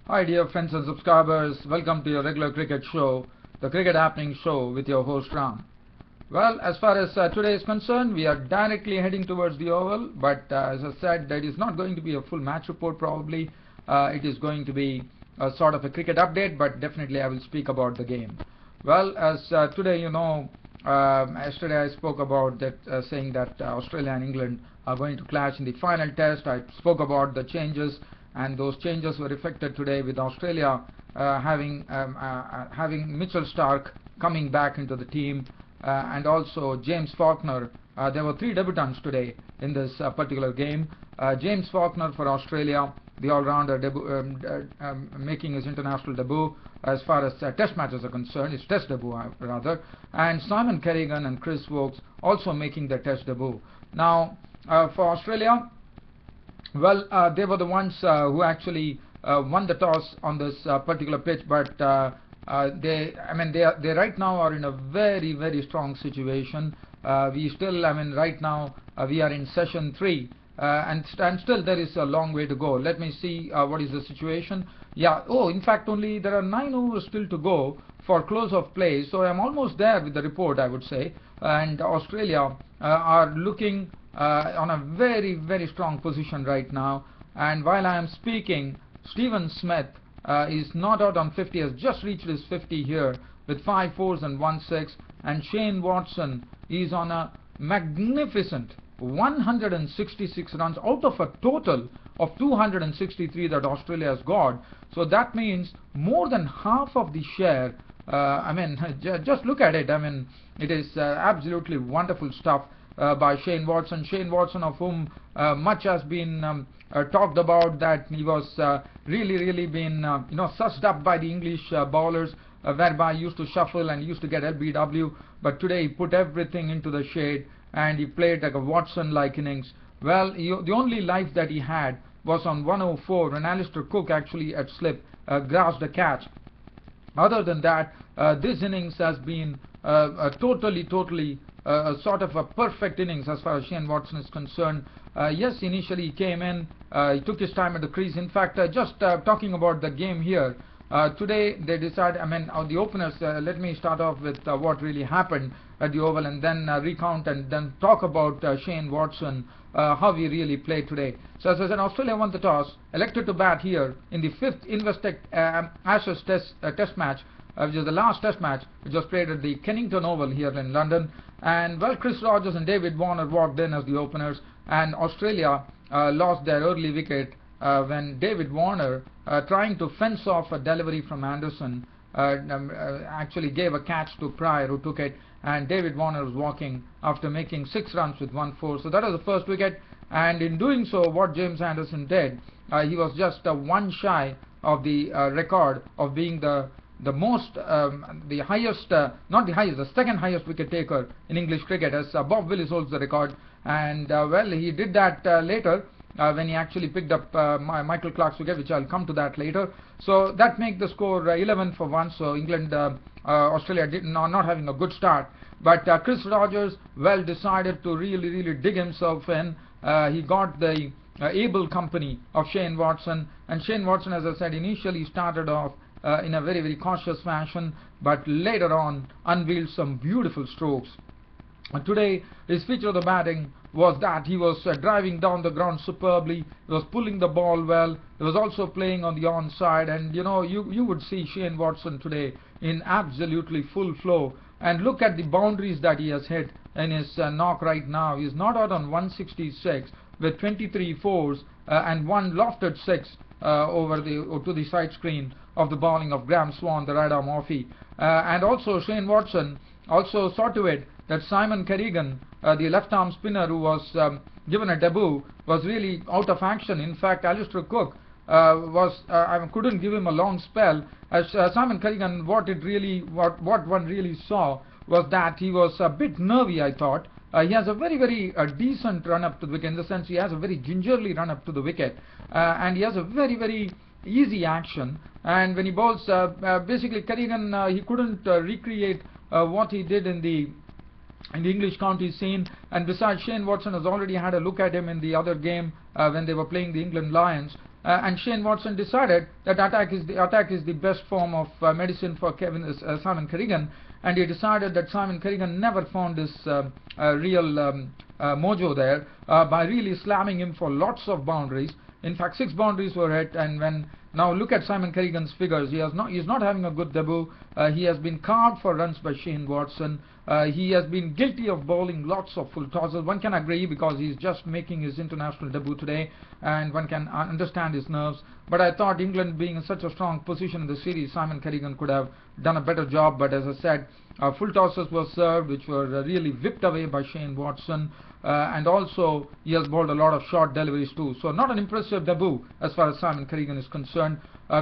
Hi dear friends and subscribers, welcome to your regular cricket show, the Cricket Happening Show with your host Ram. Well, as far as today is concerned, we are directly heading towards the Oval, but as I said, that is not going to be a full match report probably. It is going to be a sort of a cricket update, but definitely I will speak about the game. Well, as today yesterday I spoke about that, saying that Australia and England are going to clash in the final test. I spoke about the changes, and those changes were effected today with Australia having Mitchell Starc coming back into the team, and also James Faulkner. There were three debutants today in this particular game. James Faulkner for Australia, the all-rounder, making his international debut as far as test matches are concerned, his test debut rather, and Simon Kerrigan and Chris Woakes also making their test debut. Now, for Australia, well, they were the ones who actually won the toss on this particular pitch, but they right now are in a very strong situation. We still, right now we are in session 3. And still there is a long way to go. Let me see what is the situation. Yeah, in fact only there are 9 overs still to go for close of play, so I'm almost there with the report, I would say. And Australia are looking on a very strong position right now. And while I am speaking, Stephen Smith is not out on 50, has just reached his 50 here with 5 fours and 1 6, and Shane Watson is on a magnificent 166 runs out of a total of 263 that Australia has got. So that means more than half of the share. Just look at it. It is absolutely wonderful stuff by Shane Watson. Shane Watson, of whom much has been talked about, that he was really been sussed up by the English bowlers, whereby he used to shuffle and used to get LBW, but today he put everything into the shade and he played like a Watson-like innings. Well, the only life that he had was on 104 when Alistair Cook actually at slip grasped a catch. Other than that, this innings has been totally sort of a perfect innings as far as Shane Watson is concerned. Yes, initially he came in, he took his time at the crease. In fact, just talking about the game here, today they decided, the openers, let me start off with what really happened at the Oval, and then recount and then talk about Shane Watson, how he really played today. So as I said, Australia won the toss, elected to bat here in the 5th Investec Ashes test match, which is the last test match, which was played at the Kennington Oval here in London. And well, Chris Rogers and David Warner walked in as the openers, and Australia lost their early wicket when David Warner, trying to fence off a delivery from Anderson, actually gave a catch to Pryor, who took it, and David Warner was walking after making 6 runs with 1 4. So that was the first wicket, and in doing so, what James Anderson did, he was just one shy of the record of being the highest, not the highest, the second highest wicket taker in English cricket, as Bob Willis holds the record. And well, he did that later when he actually picked up Michael Clarke's wicket, which I'll come to that later. So that makes the score 11 for 1. So England, Australia not having a good start, but Chris Rogers decided to really dig himself in. He got the able company of Shane Watson, and Shane Watson, as I said, initially started off in a very cautious fashion, but later on unveiled some beautiful strokes. Today his feature of the batting was that he was driving down the ground superbly, he was pulling the ball well, he was also playing on the onside, and you would see Shane Watson today in absolutely full flow. And look at the boundaries that he has hit in his knock right now. He is not out on 166 with 23 fours and 1 lofted 6 to the side screen of the bowling of Graham Swan, the right-arm offie. And also Shane Watson also saw to it that Simon Kerrigan, the left-arm spinner who was given a debut, was really out of action. In fact, Alistair Cook couldn't give him a long spell. As Simon Kerrigan, what one really saw was that he was a bit nervy, I thought. He has a very decent run up to the wicket, in the sense he has a very gingerly run up to the wicket, and he has a very easy action. And when he bowls, basically Kerrigan, he couldn't recreate what he did in the English county scene. And besides, Shane Watson has already had a look at him in the other game when they were playing the England Lions, and Shane Watson decided that attack is the best form of medicine for Simon Kerrigan, and he decided that Simon Kerrigan never found his real mojo there by really slamming him for lots of boundaries. In fact, 6 boundaries were hit, and when now look at Simon Kerrigan's figures, he's not having a good debut. He has been carved for runs by Shane Watson. He has been guilty of bowling lots of full tosses. One can agree because he's just making his international debut today, and one can understand his nerves. But I thought England being in such a strong position in the series, Simon Kerrigan could have done a better job. But as I said, full tosses were served, which were really whipped away by Shane Watson. And also he has bowled a lot of short deliveries too. So not an impressive debut as far as Simon Kerrigan is concerned.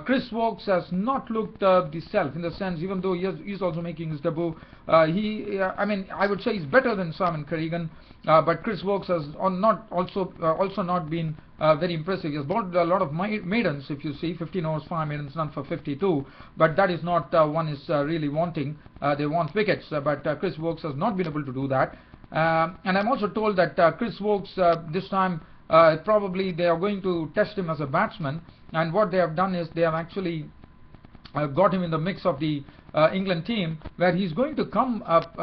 Chris Woakes has not looked the self, in the sense, even though he's also making his debut. I would say he's better than Simon Kerrigan, but Chris Woakes has also not been very impressive. He has bowled a lot of maidens, if you see, 15 overs, 5 maidens, none for 52. But that is not one is really wanting. They want wickets, but Chris Woakes has not been able to do that. And I'm also told that Chris Woakes this time probably they are going to test him as a batsman, and what they have done is they have actually got him in the mix of the England team, where he's going to come up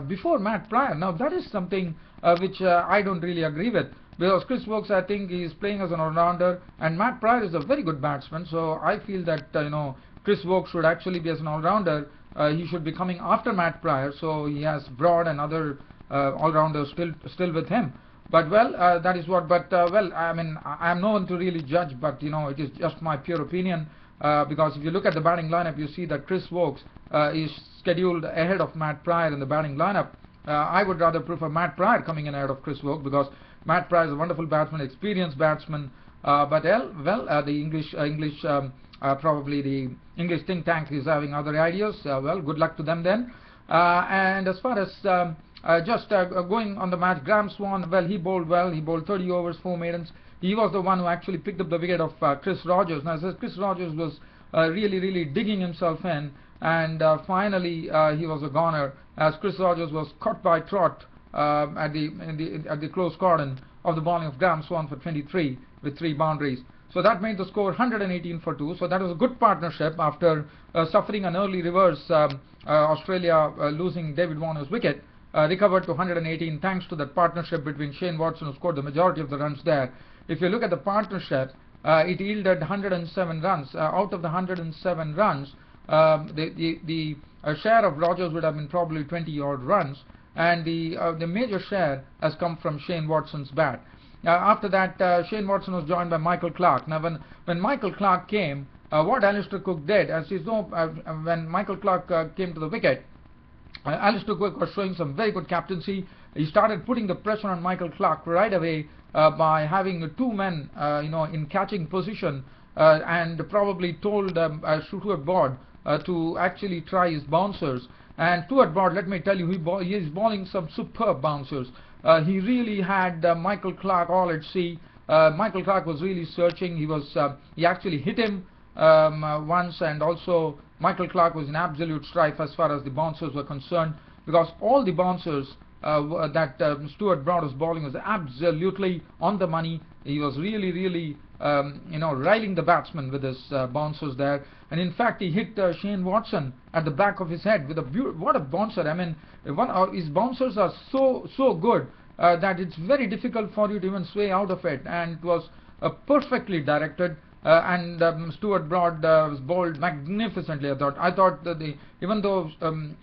before Matt Pryor. Now that is something which I don't really agree with, because Chris Woakes, I think, he is playing as an all-rounder, and Matt Pryor is a very good batsman. So I feel that Chris Woakes should actually be as an all-rounder. He should be coming after Matt Pryor, so he has Broad and other all-rounders still with him. But well, that is what. But well, I mean, I am no one to really judge, but it is just my pure opinion. Because if you look at the batting lineup, you see that Chris Woakes is scheduled ahead of Matt Pryor in the batting lineup. I would rather prefer Matt Pryor coming in ahead of Chris Woakes, because Matt Pryor is a wonderful batsman, experienced batsman. But the English probably the English think tank is having other ideas. Well, good luck to them then. And as far as going on the match, Graham Swan, well, he bowled well. He bowled 30 overs, 4 maidens. He was the one who actually picked up the wicket of Chris Rogers. Now, Chris Rogers was really digging himself in, and finally he was a goner, as Chris Rogers was caught by Trott at the close cordon of the bowling of Graham Swan for 23 with 3 boundaries. So that made the score 118 for 2. So that was a good partnership after suffering an early reverse. Australia losing David Warner's wicket, recovered to 118 thanks to that partnership between Shane Watson, who scored the majority of the runs there. If you look at the partnership, it yielded 107 runs. Out of the 107 runs, the share of Rogers would have been probably 20 odd runs, and the major share has come from Shane Watson's bat. After that, Shane Watson was joined by Michael Clarke. Now, when Michael Clarke came, what Alistair Cook did, as you know, when Michael Clarke came to the wicket, Alistair Cook was showing some very good captaincy. He started putting the pressure on Michael Clarke right away by having 2 men, in catching position, and probably told Stuart Broad to actually try his bouncers. And Stuart Broad, let me tell you, he is bowling some superb bouncers. He really had Michael Clarke all at sea. Michael Clarke was really searching. He actually hit him once, and also Michael Clarke was in absolute strife as far as the bouncers were concerned, because all the bouncers that Stuart Broad was bowling was absolutely on the money. He was really riling the batsman with his bouncers there, and in fact he hit Shane Watson at the back of his head with what a bouncer. I mean, his bouncers are so good that it's very difficult for you to even sway out of it, and it was perfectly directed. And Stuart Broad was bowled magnificently. I thought that even though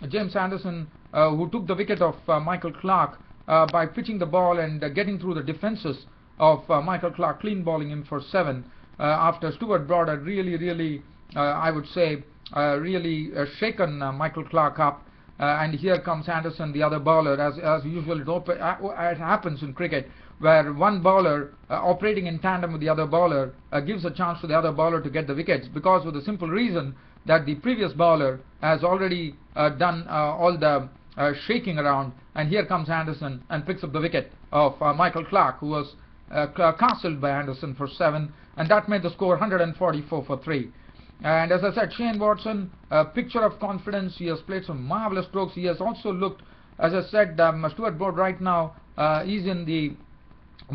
James Anderson, who took the wicket of Michael Clarke by pitching the ball and getting through the defences of Michael Clarke, clean bowling him for 7, after Stuart Broad had really I would say really shaken Michael Clarke up. And here comes Anderson, the other bowler, as usual it happens in cricket, where one bowler operating in tandem with the other bowler gives a chance to the other bowler to get the wickets, because of the simple reason that the previous bowler has already done all the shaking around, and here comes Anderson and picks up the wicket of Michael Clarke, who was castled by Anderson for 7, and that made the score 144 for 3. And as I said, Shane Watson, a picture of confidence. He has played some marvellous strokes. He has also looked, as I said, Stuart Broad right now is in the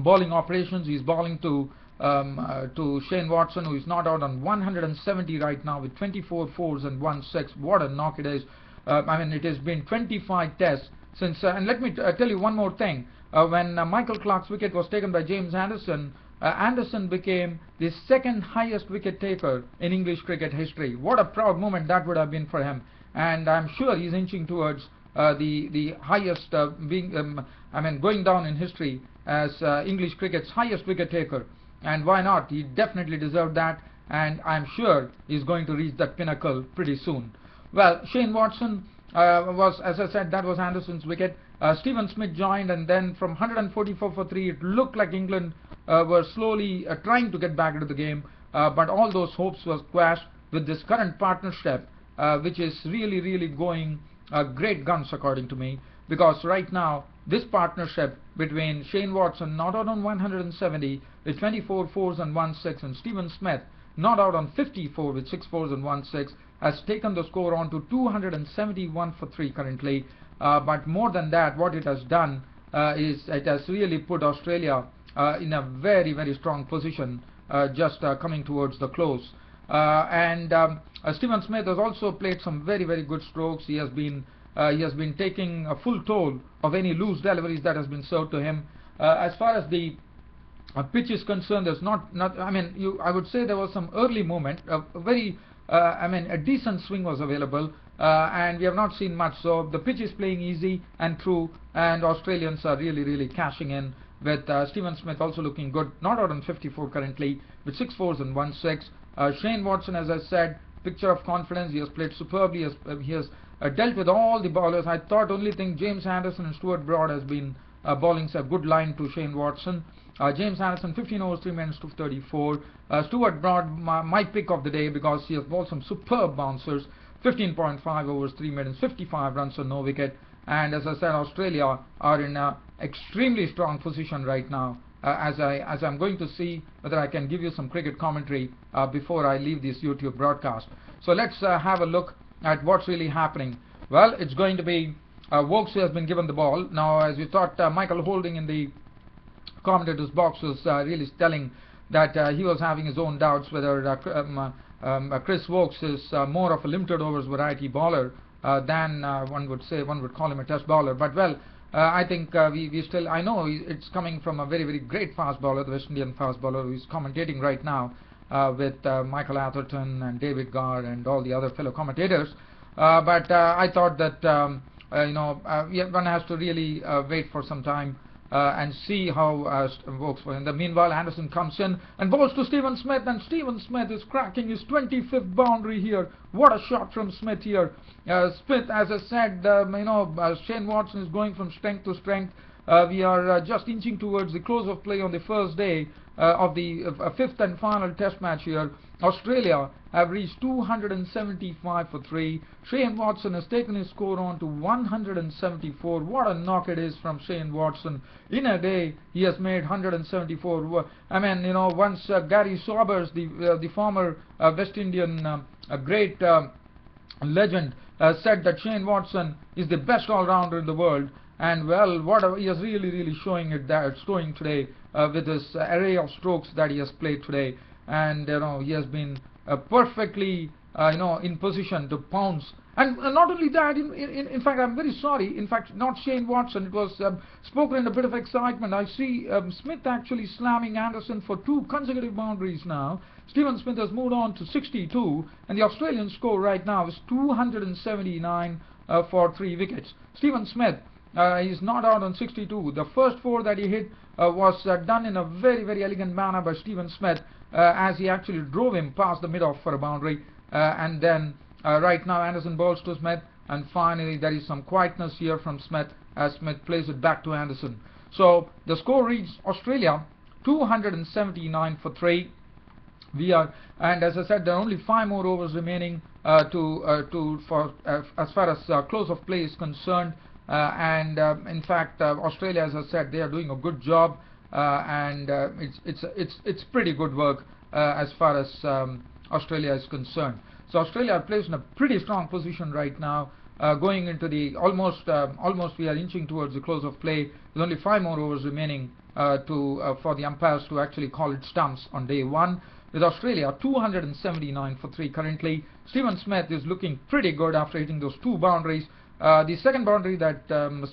bowling operations. He's bowling to to Shane Watson, who is not out on 170 right now with 24 fours and 1 6. What a knock it is. I mean, it has been 25 tests since, and let me tell you one more thing. When Michael Clarke's wicket was taken by James Anderson, Anderson became the second highest wicket taker in English cricket history. What a proud moment that would have been for him, and I'm sure he's inching towards the highest, going down in history as English cricket's highest wicket taker. And why not? He definitely deserved that, and I'm sure he's going to reach that pinnacle pretty soon. Well, Shane Watson was, as I said, that was Anderson's wicket. Stephen Smith joined, and then from 144 for 3, it looked like England were slowly trying to get back into the game, but all those hopes were quashed with this current partnership, which is really going great guns according to me, because right now this partnership between Shane Watson, not out on 170 with 24 fours and 1 6, and Stephen Smith, not out on 54 with 6 fours and 1 6, has taken the score on to 271 for 3 currently. But more than that, what it has done is it has really put Australia in a very strong position, just coming towards the close. Stephen Smith has also played some very good strokes. He has been taking a full toll of any loose deliveries that has been served to him. As far as the pitch is concerned, there's I would say there was some early movement, a decent swing was available, and we have not seen much. So the pitch is playing easy and true, and Australians are really cashing in, with Stephen Smith also looking good, not out on 54 currently, with 6 fours and 1 6. Shane Watson, as I said, picture of confidence. He has played superbly. He has dealt with all the bowlers. I thought only thing James Anderson and Stuart Broad has been bowling a good line to Shane Watson. James Anderson 15 overs 3 minutes to 34. Stuart Broad, my pick of the day, because he has bowled some superb bouncers. 15.5 overs 3 minutes, 55 runs on no wicket. And as I said, Australia are in an extremely strong position right now. As I'm going to see whether I can give you some cricket commentary before I leave this YouTube broadcast. So let's have a look at what's really happening. Well, it's going to be Woakes who has been given the ball. Now, as we thought, Michael Holding in the commentator's box was really telling that he was having his own doubts whether Chris Woakes is more of a limited overs variety bowler than one would call him a test bowler. But well, I think we still, I know it's coming from a very great fast bowler, the West Indian fast bowler, who is commentating right now with Michael Atherton and David Garr and all the other fellow commentators. But I thought that one has to really wait for some time and see how Woakes. In the meanwhile, Anderson comes in and bowls to Stephen Smith, and Stephen Smith is cracking his 25th boundary here. What a shot from Smith here. Smith, as I said, Shane Watson is going from strength to strength. We are just inching towards the close of play on the first day of the fifth and final test match here. Australia have reached 275 for 3. Shane Watson has taken his score on to 174. What a knock it is from Shane Watson. In a day, he has made 174. I mean, once Gary Sobers, the former West Indian great legend, said that Shane Watson is the best all-rounder in the world. And well, he is really showing today with this array of strokes that he has played today. And he has been perfectly in position to pounce. And not only that, in fact, I'm very sorry. In fact, not Shane Watson. It was spoken in a bit of excitement. I see Smith actually slamming Anderson for 2 consecutive boundaries now. Stephen Smith has moved on to 62, and the Australian score right now is 279 for 3 wickets. Stephen Smith, he's not out on 62. The first 4 that he hit was done in a very elegant manner by Stephen Smith, as he actually drove him past the mid-off for a boundary. And then right now Anderson bowls to Smith, and finally there is some quietness here from Smith as Smith plays it back to Anderson. So the score reads Australia 279 for 3. And as I said, there are only 5 more overs remaining as far as close of play is concerned. In fact, Australia, as I said, they are doing a good job, and it's pretty good work as far as Australia is concerned. So Australia are placed in a pretty strong position right now, going into the almost we are inching towards the close of play with only 5 more overs remaining for the umpires to actually call it stumps on day one. With Australia 279 for 3 currently. Steven Smith is looking pretty good after hitting those 2 boundaries. The second boundary that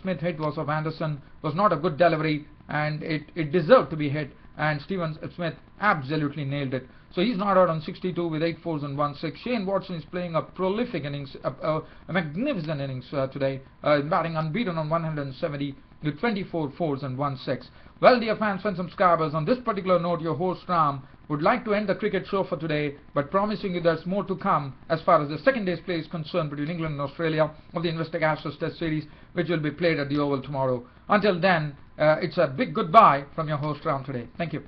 Smith hit was of Anderson, was not a good delivery, and it deserved to be hit, and Steven Smith absolutely nailed it. So he's not out on 62 with 8 fours and 1 6. Shane Watson is playing a prolific innings, a magnificent innings today, batting unbeaten on 170 with 24 fours and 1 6. Well, dear fans, friends and subscribers, on this particular note, your host Ram would like to end the cricket show for today, but promising you there's more to come as far as the second day's play is concerned between England and Australia of the Investec Ashes Test Series, which will be played at the Oval tomorrow. Until then, it's a big goodbye from your host Ram today. Thank you.